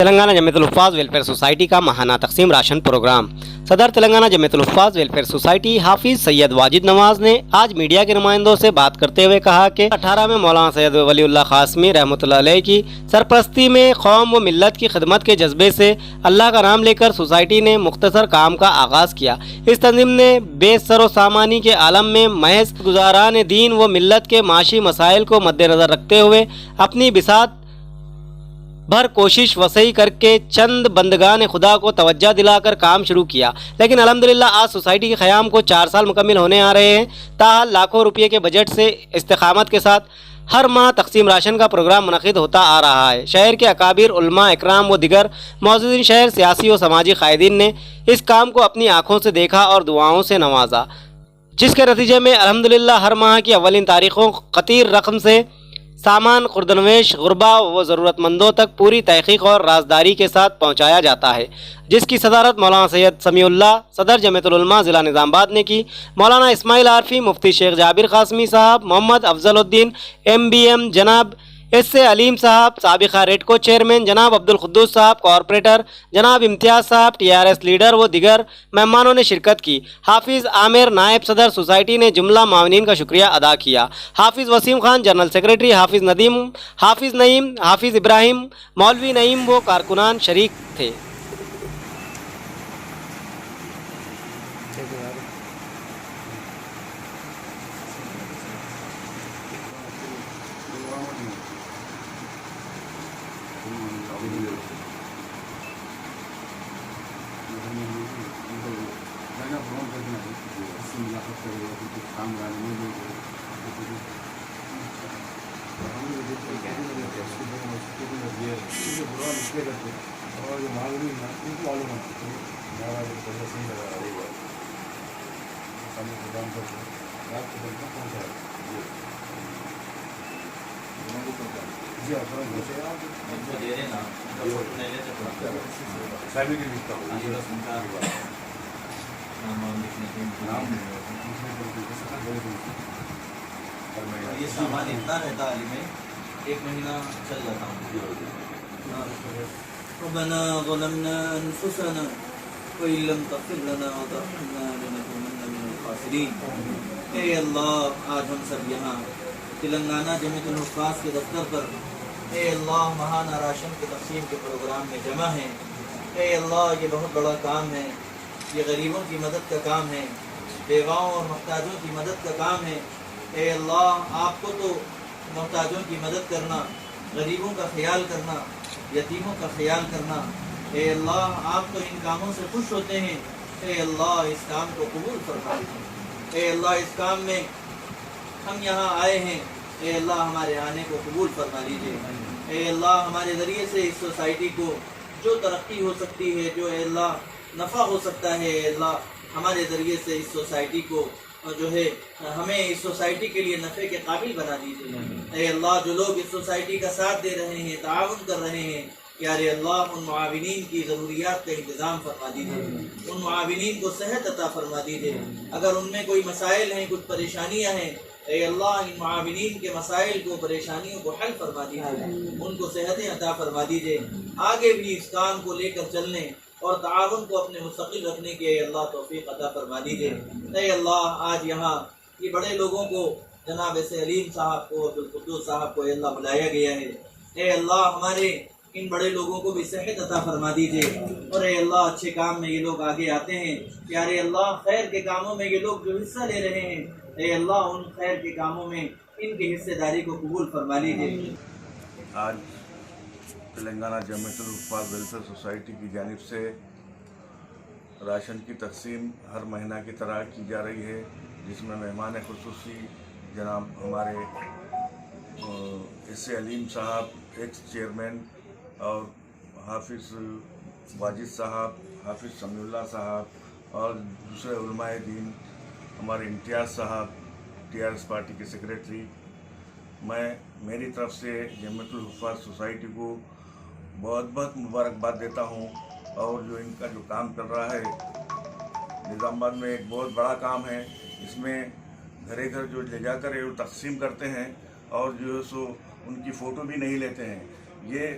تلنگانہ جمعیت الحفاظ welfare society کا ماہانہ تقسیم راشن پروگرام۔ صدر تلنگانہ جمعیت الحفاظ ویلفیئر سوسائٹی حافظ سید واجد نواز نے آج میڈیا کے نمائندوں سے بات کرتے ہوئے کہا کہ 18 میں مولانا سید ولی اللہ قاسمی رحمۃ اللہ علیہ کی سرپرستی میں قوم و ملت کی خدمت کے جذبے سے اللہ کا نام لے کر سوسائٹی نے مختصر کام کا آغاز کیا۔ اس تنظیم نے بے سر و سامانی کے عالم میں محض گزاران دین و ملت کے معاشی مسائل کو مد نظر رکھتے ہوئے اپنی بساط بھر کوشش وسیع کر کے چند بندگان خدا کو توجہ دلا کر کام شروع کیا، لیکن الحمدللہ آج سوسائٹی کے قیام کو 4 سال مکمل ہونے آ رہے ہیں۔ تاحال لاکھوں روپے کے بجٹ سے استقامت کے ساتھ ہر ماہ تقسیم راشن کا پروگرام منعقد ہوتا آ رہا ہے۔ شہر کے اکابر، علماء اکرام و دیگر معززین شہر، سیاسی و سماجی قائدین نے اس کام کو اپنی آنکھوں سے دیکھا اور دعاؤں سے نوازا، جس کے نتیجے میں الحمدللہ ہر ماہ کی اولین تاریخوں قطیر رقم سے سامان خردنوش غربا و ضرورت مندوں تک پوری تحقیق اور رازداری کے ساتھ پہنچایا جاتا ہے، جس کی صدارت مولانا سید سمیع اللہ صدر جمعیت العلماء ضلع نظام آباد نے کی۔ مولانا اسماعیل عارفی، مفتی شیخ جابر قاسمی صاحب، محمد افضل الدین MBM، جناب S علیم صاحب سابقہ ریڈکو چیئرمین، جناب عبدالقدوس صاحب کارپوریٹر، جناب امتیاز صاحب TRS لیڈر و دیگر مہمانوں نے شرکت کی۔ حافظ عامر نائب صدر سوسائٹی نے جملہ معاونین کا شکریہ ادا کیا۔ حافظ وسیم خان جنرل سیکریٹری، حافظ ندیم، حافظ نعیم، حافظ ابراہیم، مولوی نعیم و کارکنان شریک تھے۔ یہ سامان اتنا رہتا علی میں 1 مہینہ چل جاتا ہوں۔ ربنا ظلمنا انفسنا وان لم تغفر لنا وترحمنا لنكونن من الخاسرین۔ اے اللہ، آج ہم سب یہاں تلنگانہ جمعیت الحفاظ کے دفتر پر اے اللہ ماہانہ راشن کے تقسیم کے پروگرام میں جمع ہیں۔ اے اللہ، یہ بہت بڑا کام ہے، یہ غریبوں کی مدد کا کام ہے، بیواؤں اور محتاجوں کی مدد کا کام ہے۔ اے اللہ، آپ کو تو محتاجوں کی مدد کرنا، غریبوں کا خیال کرنا، یتیموں کا خیال کرنا، اے اللہ آپ تو ان کاموں سے خوش ہوتے ہیں۔ اے اللہ، اس کام کو قبول فرما لیجیے۔ اے اللہ، اس کام میں ہم یہاں آئے ہیں، اے اللہ ہمارے آنے کو قبول فرما لیجیے۔ اے اللہ، ہمارے ذریعے سے اس سوسائٹی کو جو ترقی ہو سکتی ہے، جو اے اللہ نفع ہو سکتا ہے، اے اللہ ہمارے ذریعے سے اس سوسائٹی کو جو ہے ہمیں اس سوسائٹی کے لیے نفع کے قابل بنا دیجیے۔ اے اللہ، جو لوگ اس سوسائٹی کا ساتھ دے رہے ہیں، تعاون کر رہے ہیں، پیارے اللہ ان معاونین کی ضروریات کا انتظام فرما دیجیے، ان معاونین کو صحت عطا فرما دیجیے۔ اگر ان میں کوئی مسائل ہیں، کچھ پریشانیاں ہیں، اے اللہ ان معاونین کے مسائل کو، پریشانیوں کو حل فرما دیجیے، ان کو صحتیں عطا فرما دیجیے۔ آگے بھی اس کام کو لے کر چلنے اور تعاون کو اپنے مستقل رکھنے کے اے اللہ توفیق عطا فرما دیجیے۔ اے اللہ، آج یہاں یہ بڑے لوگوں کو، جناب S علیم صاحب کو، عبدالقدوس صاحب کو اے اللہ بلایا گیا ہے۔ اے اللہ، ہمارے ان بڑے لوگوں کو بھی صحت عطا فرما دیجیے، اور اے اللہ اچھے کام میں یہ لوگ آگے آتے ہیں۔ پیارے اللہ، خیر کے کاموں میں یہ لوگ جو حصہ لے رہے ہیں، اے اللہ ان خیر کے کاموں میں ان کی حصے داری کو قبول فرما لیجیے۔ آج تلنگانہ جمعیت الحفاظ ویلفیئر سوسائٹی کی جانب سے راشن کی تقسیم ہر مہینہ کی طرح کی جا رہی ہے، جس میں مہمان خصوصی جناب ہمارے S علیم صاحب ایکس چیئرمین، اور حافظ واجد صاحب، حافظ سمیع اللہ صاحب، اور دوسرے علماء دین ہمارے امتیاز صاحب TRS پارٹی کے سیکریٹری، میں میری طرف سے جمعیت الحفاظ سوسائٹی کو بہت بہت مبارکباد دیتا ہوں، اور جو ان کا جو کام کر رہا ہے نظام آباد میں ایک بہت بڑا کام ہے۔ اس میں گھرے گھر جو لے جا کر وہ تقسیم کرتے ہیں، اور جو ہے سو ان کی فوٹو بھی نہیں لیتے ہیں۔ یہ